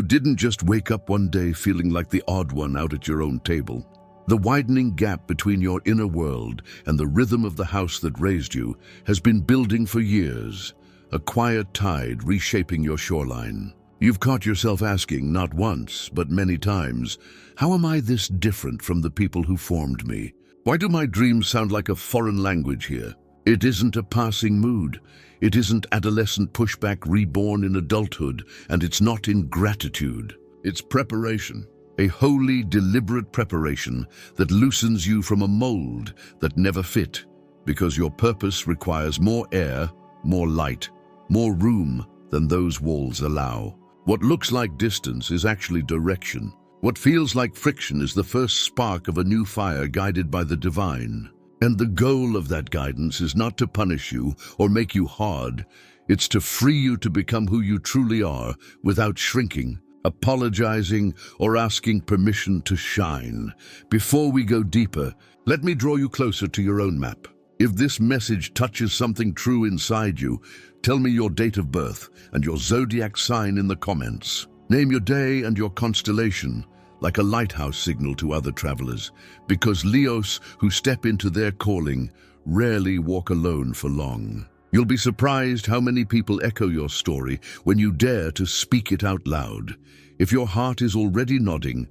You didn't just wake up one day feeling like the odd one out at your own table. The widening gap between your inner world and the rhythm of the house that raised you has been building for years, a quiet tide reshaping your shoreline. You've caught yourself asking, not once, but many times, how am I this different from the people who formed me? Why do my dreams sound like a foreign language here? It isn't a passing mood. It isn't adolescent pushback reborn in adulthood, and it's not ingratitude. It's preparation. A wholly deliberate preparation that loosens you from a mold that never fit, because your purpose requires more air, more light, more room than those walls allow. What looks like distance is actually direction. What feels like friction is the first spark of a new fire guided by the divine. And the goal of that guidance is not to punish you or make you hard. It's to free you to become who you truly are without shrinking, apologizing, or asking permission to shine. Before we go deeper, let me draw you closer to your own map. If this message touches something true inside you, tell me your date of birth and your zodiac sign in the comments. Name your day and your constellation, like a lighthouse signal to other travelers, because Leos who step into their calling rarely walk alone for long. You'll be surprised how many people echo your story when you dare to speak it out loud. If your heart is already nodding,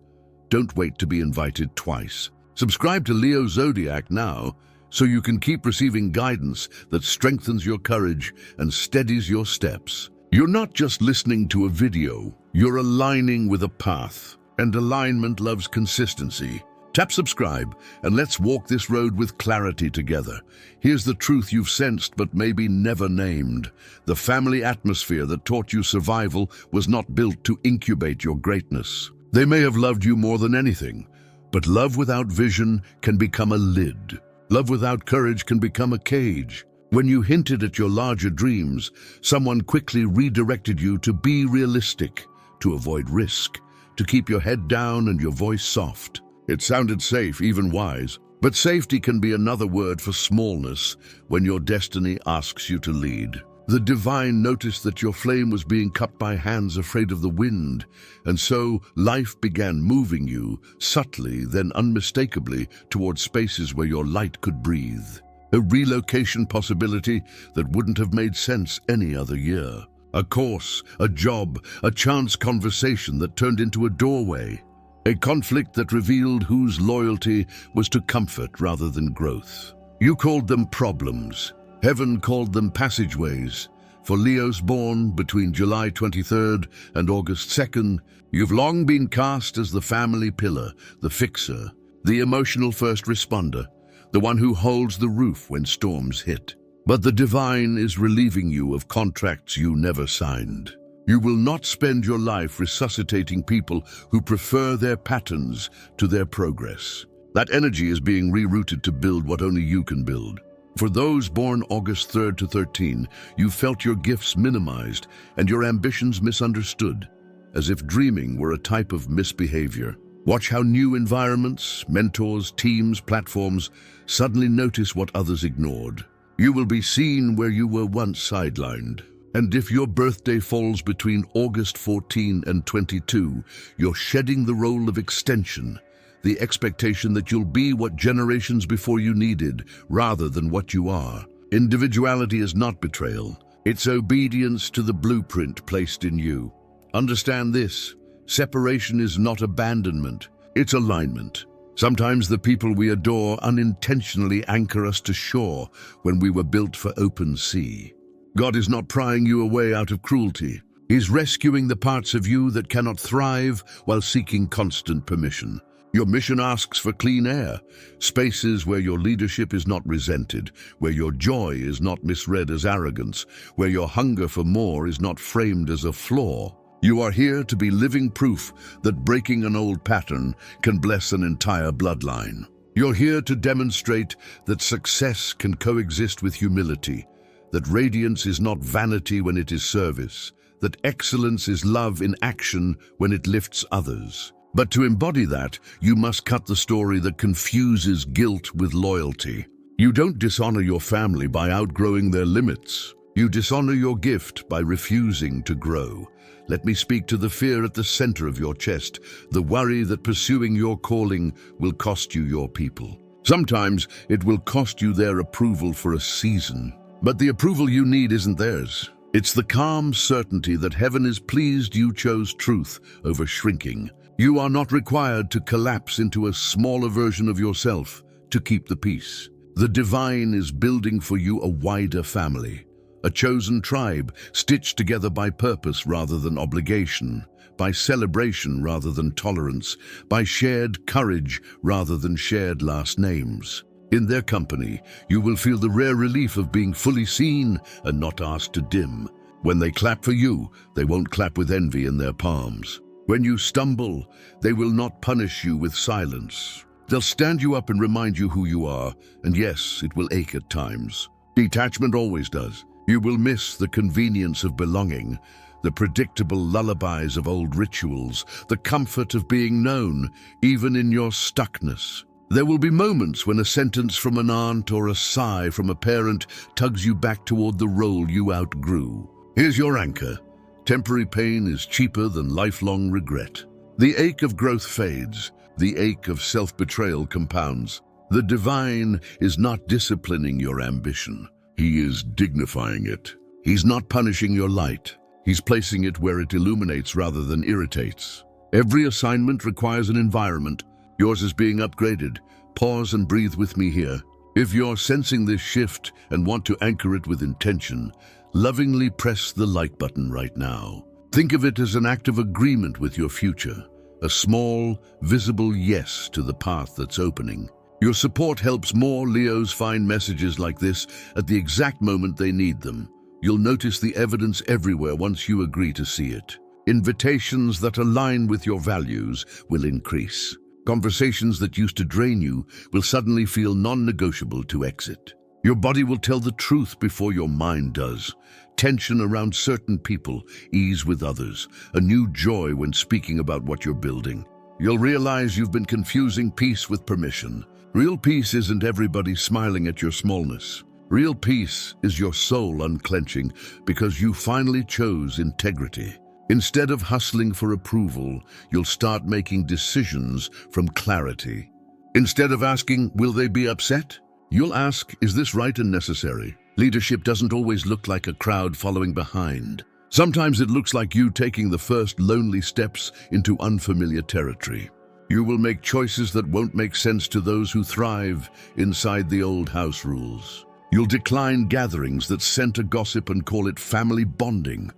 don't wait to be invited twice. Subscribe to Leo Zodiac now, so you can keep receiving guidance that strengthens your courage and steadies your steps. You're not just listening to a video, you're aligning with a path. And alignment loves consistency. Tap subscribe and let's walk this road with clarity together. Here's the truth you've sensed but maybe never named. The family atmosphere that taught you survival was not built to incubate your greatness. They may have loved you more than anything, but love without vision can become a lid. Love without courage can become a cage. When you hinted at your larger dreams, someone quickly redirected you to be realistic, to avoid risk, to keep your head down and your voice soft. It sounded safe, even wise, but safety can be another word for smallness when your destiny asks you to lead. The divine noticed that your flame was being cut by hands afraid of the wind, and so life began moving you, subtly then unmistakably, towards spaces where your light could breathe. A relocation possibility that wouldn't have made sense any other year. A course, a job, a chance conversation that turned into a doorway. A conflict that revealed whose loyalty was to comfort rather than growth. You called them problems. Heaven called them passageways. For Leos born between July 23rd and August 2nd, you've long been cast as the family pillar, the fixer, the emotional first responder, the one who holds the roof when storms hit. But the divine is relieving you of contracts you never signed. You will not spend your life resuscitating people who prefer their patterns to their progress. That energy is being rerouted to build what only you can build. For those born August 3rd to 13, you felt your gifts minimized and your ambitions misunderstood, as if dreaming were a type of misbehavior. Watch how new environments, mentors, teams, platforms suddenly notice what others ignored. You will be seen where you were once sidelined. And if your birthday falls between August 14 and 22, you're shedding the role of extension, the expectation that you'll be what generations before you needed, rather than what you are. Individuality is not betrayal. It's obedience to the blueprint placed in you. Understand this: separation is not abandonment, it's alignment. Sometimes the people we adore unintentionally anchor us to shore when we were built for open sea. God is not prying you away out of cruelty. He's rescuing the parts of you that cannot thrive while seeking constant permission. Your mission asks for clean air, spaces where your leadership is not resented, where your joy is not misread as arrogance, where your hunger for more is not framed as a flaw. You are here to be living proof that breaking an old pattern can bless an entire bloodline. You're here to demonstrate that success can coexist with humility, that radiance is not vanity when it is service, that excellence is love in action when it lifts others. But to embody that, you must cut the story that confuses guilt with loyalty. You don't dishonor your family by outgrowing their limits. You dishonor your gift by refusing to grow. Let me speak to the fear at the center of your chest, the worry that pursuing your calling will cost you your people. Sometimes it will cost you their approval for a season. But the approval you need isn't theirs. It's the calm certainty that heaven is pleased you chose truth over shrinking. You are not required to collapse into a smaller version of yourself to keep the peace. The divine is building for you a wider family, a chosen tribe stitched together by purpose rather than obligation, by celebration rather than tolerance, by shared courage rather than shared last names. In their company, you will feel the rare relief of being fully seen and not asked to dim. When they clap for you, they won't clap with envy in their palms. When you stumble, they will not punish you with silence. They'll stand you up and remind you who you are, and yes, it will ache at times. Detachment always does. You will miss the convenience of belonging, the predictable lullabies of old rituals, the comfort of being known, even in your stuckness. There will be moments when a sentence from an aunt or a sigh from a parent tugs you back toward the role you outgrew. Here's your anchor. Temporary pain is cheaper than lifelong regret. The ache of growth fades. The ache of self-betrayal compounds. The divine is not disciplining your ambition. He is dignifying it. He's not punishing your light. He's placing it where it illuminates rather than irritates. Every assignment requires an environment. Yours is being upgraded. Pause and breathe with me here. If you're sensing this shift and want to anchor it with intention, lovingly press the like button right now. Think of it as an act of agreement with your future, a small, visible yes to the path that's opening. Your support helps more Leos find messages like this at the exact moment they need them. You'll notice the evidence everywhere once you agree to see it. Invitations that align with your values will increase. Conversations that used to drain you will suddenly feel non-negotiable to exit. Your body will tell the truth before your mind does. Tension around certain people, ease with others, a new joy when speaking about what you're building. You'll realize you've been confusing peace with permission. Real peace isn't everybody smiling at your smallness. Real peace is your soul unclenching because you finally chose integrity. Instead of hustling for approval, you'll start making decisions from clarity. Instead of asking, will they be upset? You'll ask, is this right and necessary? Leadership doesn't always look like a crowd following behind. Sometimes it looks like you taking the first lonely steps into unfamiliar territory. You will make choices that won't make sense to those who thrive inside the old house rules. You'll decline gatherings that center gossip and call it family bonding.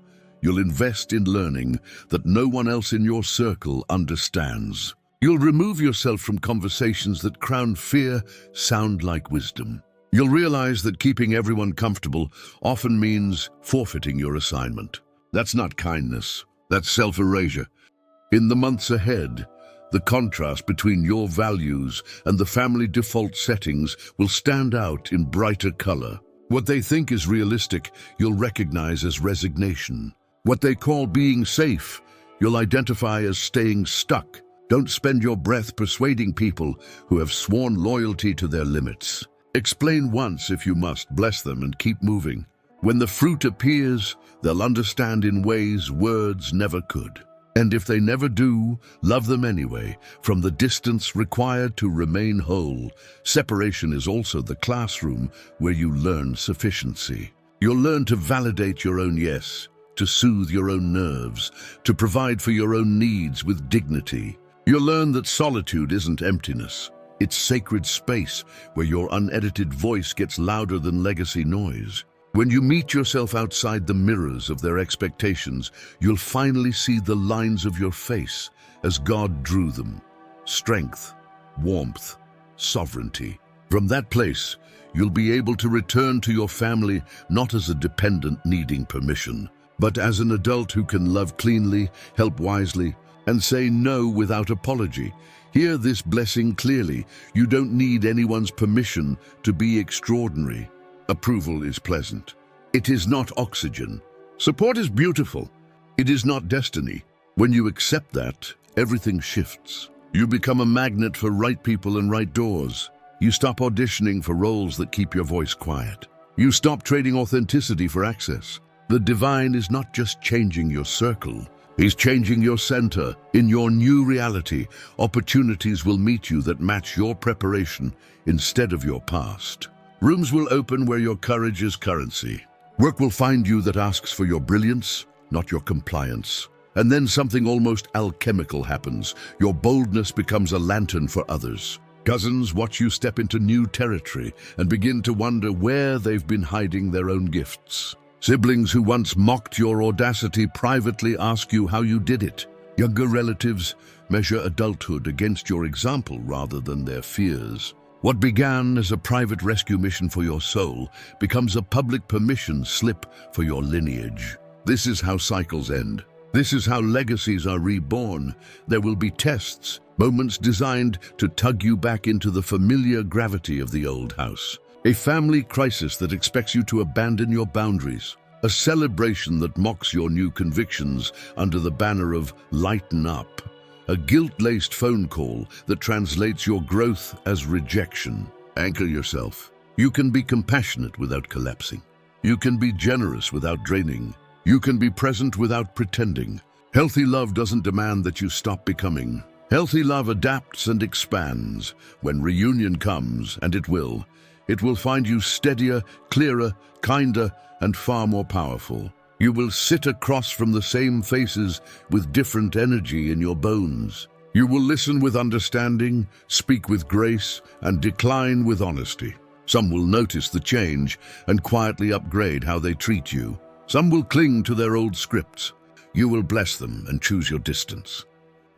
You'll invest in learning that no one else in your circle understands. You'll remove yourself from conversations that crown fear sound like wisdom. You'll realize that keeping everyone comfortable often means forfeiting your assignment. That's not kindness, that's self-erasure. In the months ahead, the contrast between your values and the family default settings will stand out in brighter color. What they think is realistic, you'll recognize as resignation. What they call being safe, you'll identify as staying stuck. Don't spend your breath persuading people who have sworn loyalty to their limits. Explain once if you must, bless them and keep moving. When the fruit appears, they'll understand in ways words never could. And if they never do, love them anyway, from the distance required to remain whole. Separation is also the classroom where you learn sufficiency. You'll learn to validate your own yes, to soothe your own nerves, to provide for your own needs with dignity. You'll learn that solitude isn't emptiness. It's sacred space where your unedited voice gets louder than legacy noise. When you meet yourself outside the mirrors of their expectations, you'll finally see the lines of your face as God drew them. Strength, warmth, sovereignty. From that place, you'll be able to return to your family not as a dependent needing permission, but as an adult who can love cleanly, help wisely, and say no without apology. Hear this blessing clearly. You don't need anyone's permission to be extraordinary. Approval is pleasant. It is not oxygen. Support is beautiful. It is not destiny. When you accept that, everything shifts. You become a magnet for right people and right doors. You stop auditioning for roles that keep your voice quiet. You stop trading authenticity for access. The divine is not just changing your circle. He's changing your center. In your new reality, opportunities will meet you that match your preparation instead of your past. Rooms will open where your courage is currency. Work will find you that asks for your brilliance, not your compliance. And then something almost alchemical happens. Your boldness becomes a lantern for others. Cousins watch you step into new territory and begin to wonder where they've been hiding their own gifts. Siblings who once mocked your audacity privately ask you how you did it. Younger relatives measure adulthood against your example rather than their fears. What began as a private rescue mission for your soul becomes a public permission slip for your lineage. This is how cycles end. This is how legacies are reborn. There will be tests, moments designed to tug you back into the familiar gravity of the old house. A family crisis that expects you to abandon your boundaries. A celebration that mocks your new convictions under the banner of lighten up. A guilt-laced phone call that translates your growth as rejection. Anchor yourself. You can be compassionate without collapsing. You can be generous without draining. You can be present without pretending. Healthy love doesn't demand that you stop becoming. Healthy love adapts and expands. When reunion comes, and it will find you steadier, clearer, kinder, and far more powerful. You will sit across from the same faces with different energy in your bones. You will listen with understanding, speak with grace, and decline with honesty. Some will notice the change and quietly upgrade how they treat you. Some will cling to their old scripts. You will bless them and choose your distance.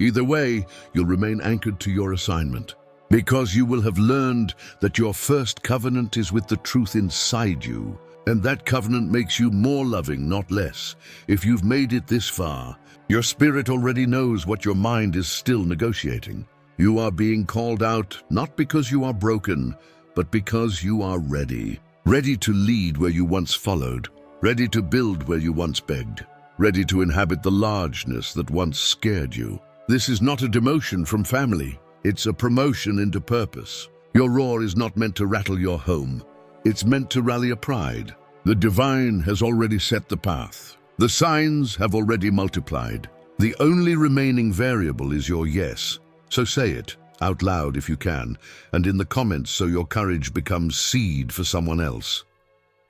Either way, you'll remain anchored to your assignment, because you will have learned that your first covenant is with the truth inside you, and that covenant makes you more loving, not less. If you've made it this far, your spirit already knows what your mind is still negotiating. You are being called out not because you are broken, but because you are ready. Ready to lead where you once followed. Ready to build where you once begged. Ready to inhabit the largeness that once scared you. This is not a demotion from family. It's a promotion into purpose. Your roar is not meant to rattle your home. It's meant to rally a pride. The divine has already set the path. The signs have already multiplied. The only remaining variable is your yes. So say it out loud if you can, and in the comments so your courage becomes seed for someone else.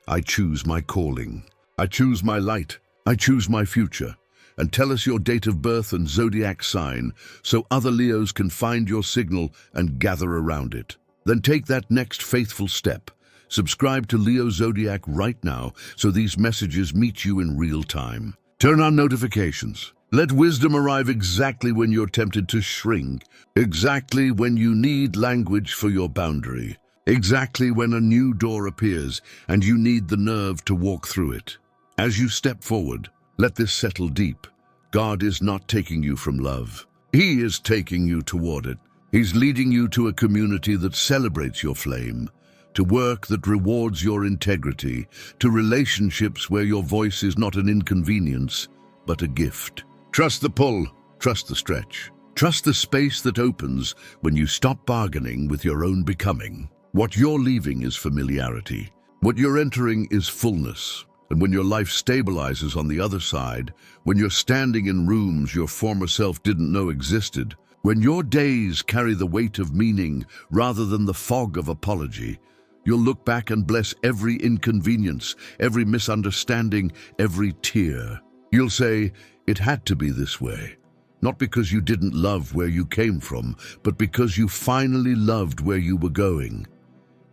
I choose my calling. I choose my light. I choose my future. And tell us your date of birth and zodiac sign so other Leos can find your signal and gather around it. Then take that next faithful step. Subscribe to Leo Zodiac right now so these messages meet you in real time. Turn on notifications. Let wisdom arrive exactly when you're tempted to shrink, exactly when you need language for your boundary. Exactly when a new door appears and you need the nerve to walk through it. As you step forward, let this settle deep. God is not taking you from love. He is taking you toward it. He's leading you to a community that celebrates your flame, to work that rewards your integrity, to relationships where your voice is not an inconvenience, but a gift. Trust the pull, trust the stretch. Trust the space that opens when you stop bargaining with your own becoming. What you're leaving is familiarity. What you're entering is fullness. And when your life stabilizes on the other side, when you're standing in rooms your former self didn't know existed, when your days carry the weight of meaning rather than the fog of apology, you'll look back and bless every inconvenience, every misunderstanding, every tear. You'll say, it had to be this way. Not because you didn't love where you came from, but because you finally loved where you were going.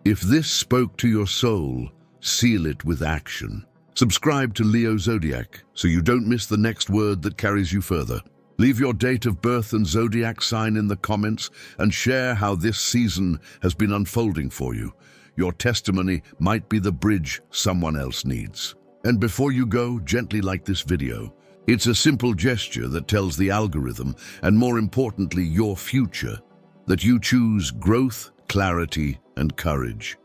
If this spoke to your soul, seal it with action. Subscribe to Leo Zodiac so you don't miss the next word that carries you further. Leave your date of birth and zodiac sign in the comments and share how this season has been unfolding for you. Your testimony might be the bridge someone else needs. And before you go, gently like this video. It's a simple gesture that tells the algorithm, and more importantly, your future, that you choose growth, clarity, and courage.